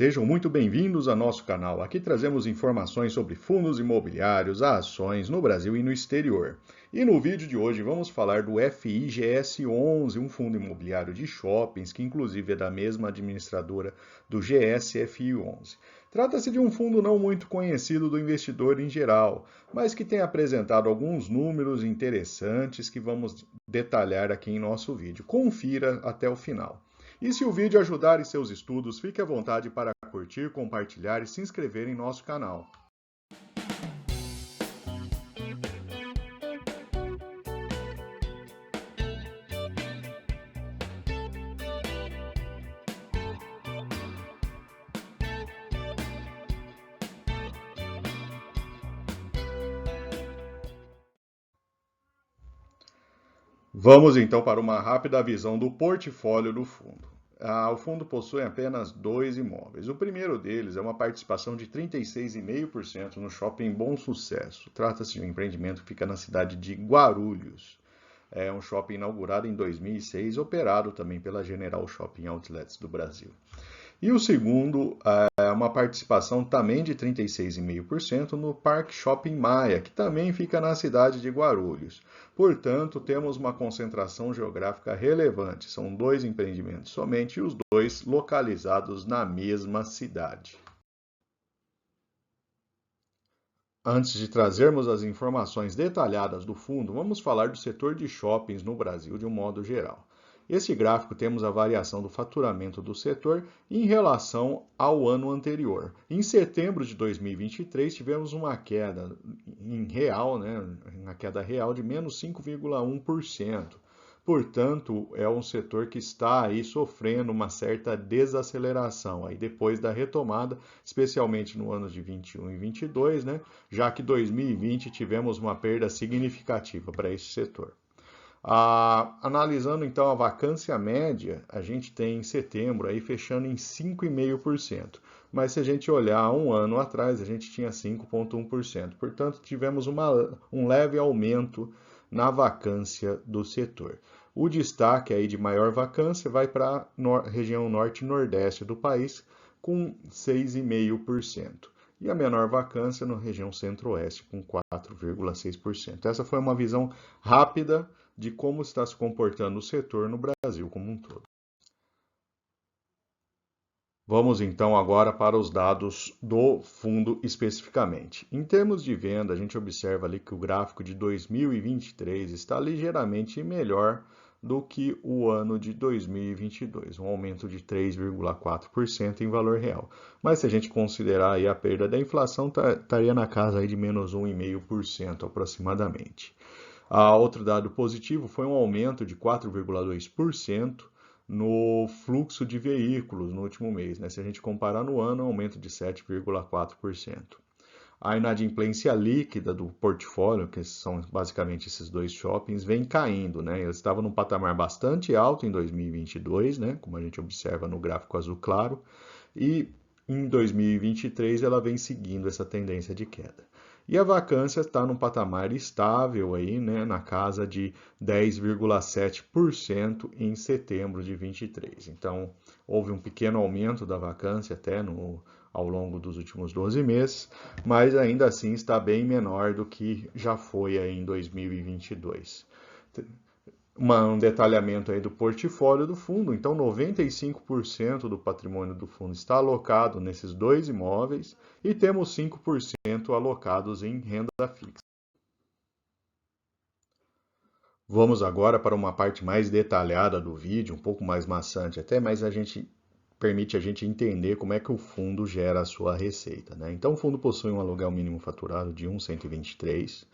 Sejam muito bem-vindos ao nosso canal. Aqui trazemos informações sobre fundos imobiliários, ações no Brasil e no exterior. E no vídeo de hoje vamos falar do FIGS11, um fundo imobiliário de shoppings, que inclusive é da mesma administradora do GSFI11. Trata-se de um fundo não muito conhecido do investidor em geral, mas que tem apresentado alguns números interessantes que vamos detalhar aqui em nosso vídeo. Confira até o final. E se o vídeo ajudar em seus estudos, fique à vontade para curtir, compartilhar e se inscrever em nosso canal. Vamos então para uma rápida visão do portfólio do fundo. O fundo possui apenas 2 imóveis. O primeiro deles é uma participação de 36,5% no Shopping Bom Sucesso. Trata-se de um empreendimento que fica na cidade de Guarulhos. É um shopping inaugurado em 2006, operado também pela General Shopping Outlets do Brasil. E o segundo é uma participação também de 36,5% no Parque Shopping Maia, que também fica na cidade de Guarulhos. Portanto, temos uma concentração geográfica relevante. São 2 empreendimentos somente e os 2 localizados na mesma cidade. Antes de trazermos as informações detalhadas do fundo, vamos falar do setor de shoppings no Brasil de um modo geral. Nesse gráfico temos a variação do faturamento do setor em relação ao ano anterior. Em setembro de 2023 tivemos uma queda em real, uma queda real de menos 5,1%. Portanto, é um setor que está aí sofrendo uma certa desaceleração aí depois da retomada, especialmente no ano de 21 e 22, já que 2020 tivemos uma perda significativa para esse setor. Analisando então a vacância média, a gente tem em setembro aí fechando em 5,5%. Mas se a gente olhar um ano atrás, a gente tinha 5,1%. Portanto, tivemos um leve aumento na vacância do setor. O destaque aí de maior vacância vai para a região norte e nordeste do país, com 6,5%. E a menor vacância na região centro-oeste, com 4,6%. Essa foi uma visão rápida de como está se comportando o setor no Brasil como um todo. Vamos então agora para os dados do fundo especificamente. Em termos de venda, a gente observa ali que o gráfico de 2023 está ligeiramente melhor do que o ano de 2022, um aumento de 3,4% em valor real. Mas se a gente considerar aí a perda da inflação, estaria na casa aí de menos 1,5% aproximadamente. Outro dado positivo foi um aumento de 4,2% no fluxo de veículos no último mês. Se a gente comparar no ano, um aumento de 7,4%. A inadimplência líquida do portfólio, que são basicamente esses 2 shoppings, vem caindo. Eles estavam num patamar bastante alto em 2022, como a gente observa no gráfico azul claro, e em 2023 ela vem seguindo essa tendência de queda. E a vacância está num patamar estável aí, na casa de 10,7% em setembro de 23. Então, houve um pequeno aumento da vacância até ao longo dos últimos 12 meses, mas ainda assim está bem menor do que já foi aí em 2022. Um detalhamento aí do portfólio do fundo, então 95% do patrimônio do fundo está alocado nesses 2 imóveis e temos 5% alocados em renda fixa. Vamos agora para uma parte mais detalhada do vídeo, um pouco mais maçante até, mas permite a gente entender como é que o fundo gera a sua receita. Então o fundo possui um aluguel mínimo faturado de 1,123,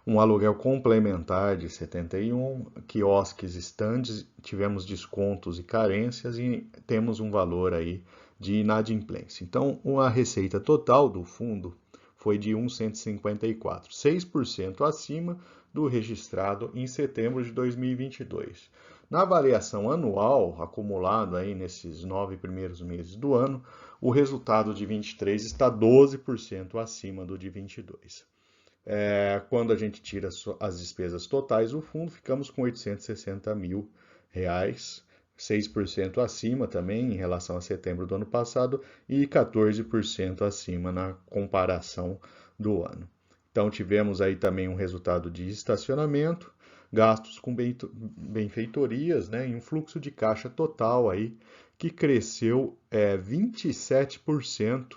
um aluguel complementar de 71, quiosques, estandes, tivemos descontos e carências e temos um valor aí de inadimplência. Então, a receita total do fundo foi de 1,154, 6% acima do registrado em setembro de 2022. Na variação anual, acumulado aí nesses 9 primeiros meses do ano, o resultado de 23 está 12% acima do de 22. Quando a gente tira as despesas totais do fundo, ficamos com R$ 860 mil, 6% acima também em relação a setembro do ano passado e 14% acima na comparação do ano. Então tivemos aí também um resultado de estacionamento, gastos com benfeitorias, né, e um fluxo de caixa total aí que cresceu 27%,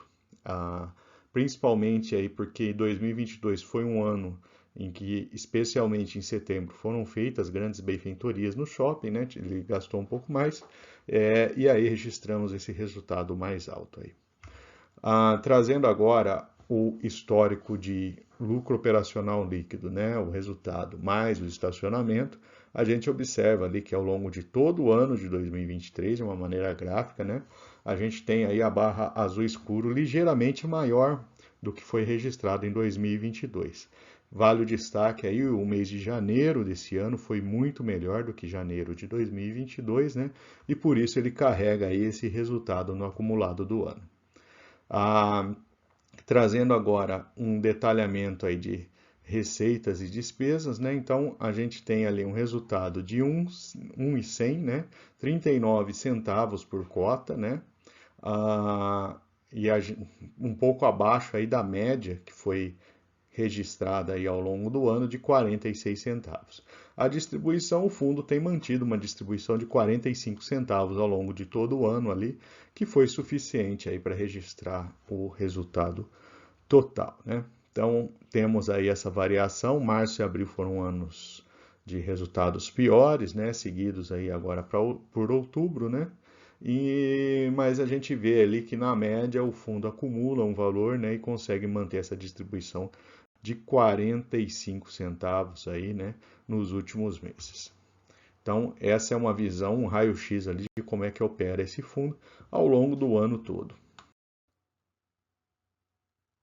principalmente aí porque 2022 foi um ano em que, especialmente em setembro, foram feitas grandes benfeitorias no shopping, né? Ele gastou um pouco mais, e aí registramos esse resultado mais alto aí. Trazendo agora o histórico de lucro operacional líquido, né? O resultado mais o estacionamento, a gente observa ali que ao longo de todo o ano de 2023, de uma maneira gráfica, né? A gente tem aí a barra azul escuro ligeiramente maior do que foi registrado em 2022. Vale o destaque aí, o mês de janeiro desse ano foi muito melhor do que janeiro de 2022, né? E por isso ele carrega aí esse resultado no acumulado do ano. Trazendo agora um detalhamento aí de receitas e despesas, né? Então a gente tem ali um resultado de 1,100, né? 39 centavos por cota, né? E um pouco abaixo aí da média que foi registrada aí ao longo do ano de 46 centavos. A distribuição, o fundo tem mantido uma distribuição de 45 centavos ao longo de todo o ano ali, que foi suficiente aí para registrar o resultado total, né? Então, temos aí essa variação, março e abril foram anos de resultados piores, né, seguidos aí agora por outubro, né? Mas a gente vê ali que na média o fundo acumula um valor, né, e consegue manter essa distribuição de 45 centavos aí, né, nos últimos meses. Então, essa é uma visão, um raio-x ali de como é que opera esse fundo ao longo do ano todo.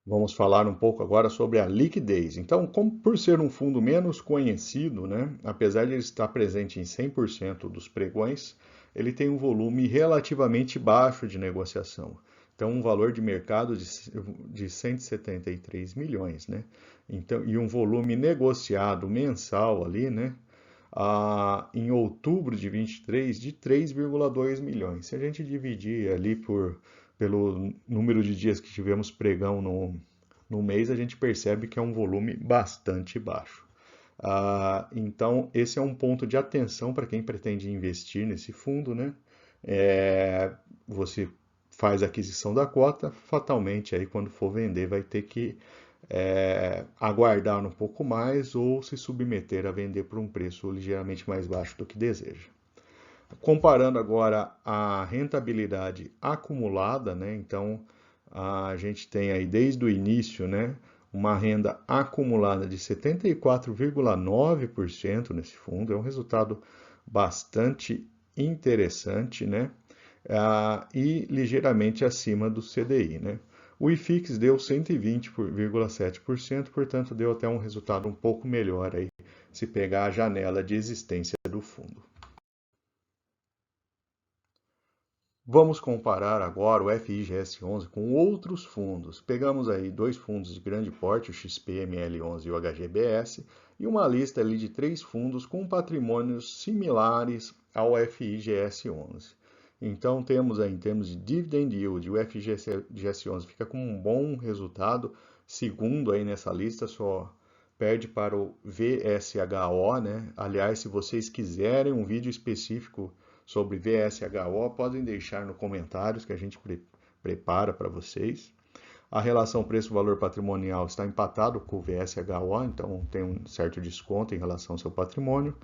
Vamos falar um pouco agora sobre a liquidez. Então, por ser um fundo menos conhecido, né, apesar de ele estar presente em 100% dos pregões, ele tem um volume relativamente baixo de negociação. Então, um valor de mercado de 173 milhões, né? Então, e um volume negociado mensal ali, né? Em outubro de 23, de 3,2 milhões. Se a gente dividir ali pelo número de dias que tivemos pregão no mês, a gente percebe que é um volume bastante baixo. Então, esse é um ponto de atenção para quem pretende investir nesse fundo, né? Você faz a aquisição da cota, fatalmente aí quando for vender vai ter que aguardar um pouco mais ou se submeter a vender por um preço ligeiramente mais baixo do que deseja. Comparando agora a rentabilidade acumulada, né? Então a gente tem aí desde o início, né, uma renda acumulada de 74,9% nesse fundo, é um resultado bastante interessante, né? E ligeiramente acima do CDI, né? O IFIX deu 120,7%, portanto deu até um resultado um pouco melhor aí, se pegar a janela de existência do fundo. Vamos comparar agora o FIGS11 com outros fundos. Pegamos aí dois fundos de grande porte, o XPML11 e o HGBS, e uma lista ali de 3 fundos com patrimônios similares ao FIGS11. Então temos aí em termos de dividend yield, o FIGS11 fica com um bom resultado, segundo aí nessa lista, só perde para o VSHO, né? Aliás, se vocês quiserem um vídeo específico sobre VSHO, podem deixar nos comentários que a gente prepara para vocês. A relação preço-valor patrimonial está empatado com o VSHO, então tem um certo desconto em relação ao seu patrimônio.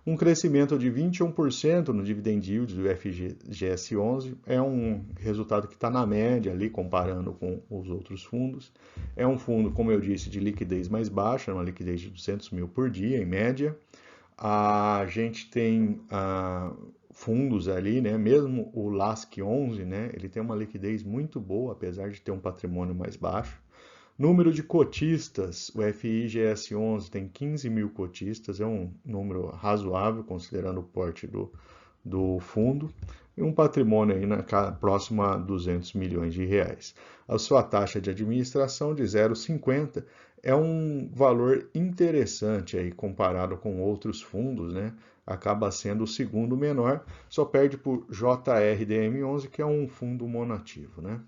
Um crescimento de 21% no dividend yield do FGS11 é um resultado que está na média ali, comparando com os outros fundos. É um fundo, como eu disse, de liquidez mais baixa, uma liquidez de 200 mil por dia, em média. A gente tem fundos ali, né? Mesmo o LASC11, né? Ele tem uma liquidez muito boa, apesar de ter um patrimônio mais baixo. Número de cotistas, o FIGS11 tem 15 mil cotistas, é um número razoável, considerando o porte do fundo, e um patrimônio aí próximo a 200 milhões de reais. A sua taxa de administração de 0,50 é um valor interessante aí comparado com outros fundos, né? acaba sendo o segundo menor, só perde por JRDM11, que é um fundo monoativo, né?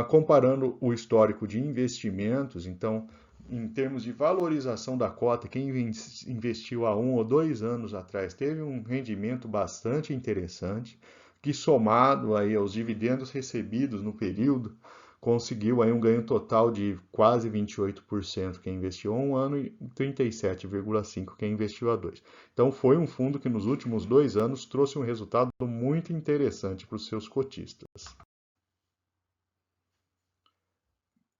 Comparando o histórico de investimentos, então, em termos de valorização da cota, quem investiu há 1 ou 2 anos atrás teve um rendimento bastante interessante, que somado aí aos dividendos recebidos no período, conseguiu aí um ganho total de quase 28% quem investiu há 1 ano e 37,5% quem investiu há 2. Então foi um fundo que nos últimos 2 anos trouxe um resultado muito interessante para os seus cotistas.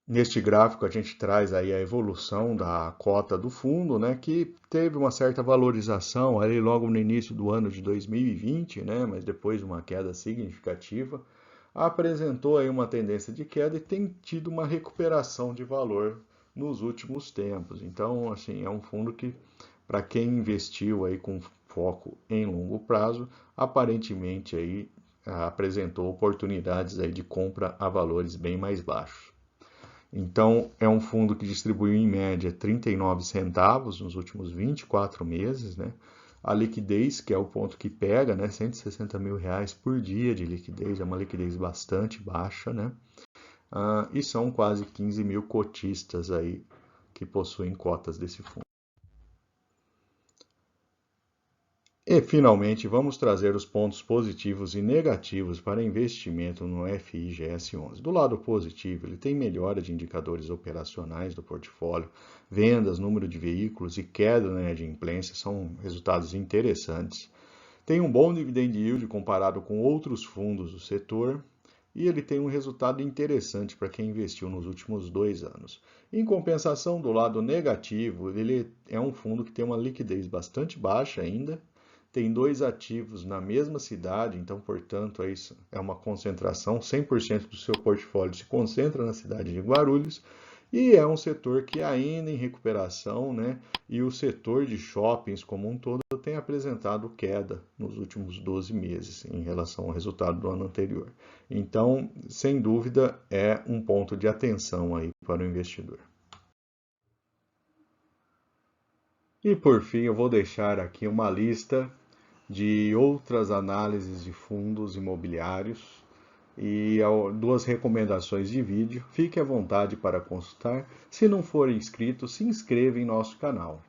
Neste gráfico a gente traz aí a evolução da cota do fundo, né, que teve uma certa valorização ali logo no início do ano de 2020, né, mas depois uma queda significativa, apresentou aí uma tendência de queda e tem tido uma recuperação de valor nos últimos tempos. Então, assim, é um fundo que para quem investiu aí com foco em longo prazo, aparentemente aí apresentou oportunidades aí de compra a valores bem mais baixos. Então, é um fundo que distribuiu em média 39 centavos nos últimos 24 meses, né? A liquidez, que é o ponto que pega, né? 160 mil reais por dia de liquidez, é uma liquidez bastante baixa, né? E são quase 15 mil cotistas aí que possuem cotas desse fundo. E, finalmente, vamos trazer os pontos positivos e negativos para investimento no FIGS11. Do lado positivo, ele tem melhora de indicadores operacionais do portfólio, vendas, número de veículos e queda na inadimplência são resultados interessantes. Tem um bom dividend yield comparado com outros fundos do setor, e ele tem um resultado interessante para quem investiu nos últimos 2 anos. Em compensação, do lado negativo, ele é um fundo que tem uma liquidez bastante baixa ainda, tem 2 ativos na mesma cidade, então, portanto, isso é uma concentração, 100% do seu portfólio se concentra na cidade de Guarulhos, e é um setor que ainda em recuperação, né? E o setor de shoppings como um todo tem apresentado queda nos últimos 12 meses em relação ao resultado do ano anterior. Então, sem dúvida, é um ponto de atenção aí para o investidor. E por fim, eu vou deixar aqui uma lista de outras análises de fundos imobiliários e 2 recomendações de vídeo. Fique à vontade para consultar. Se não for inscrito, se inscreva em nosso canal.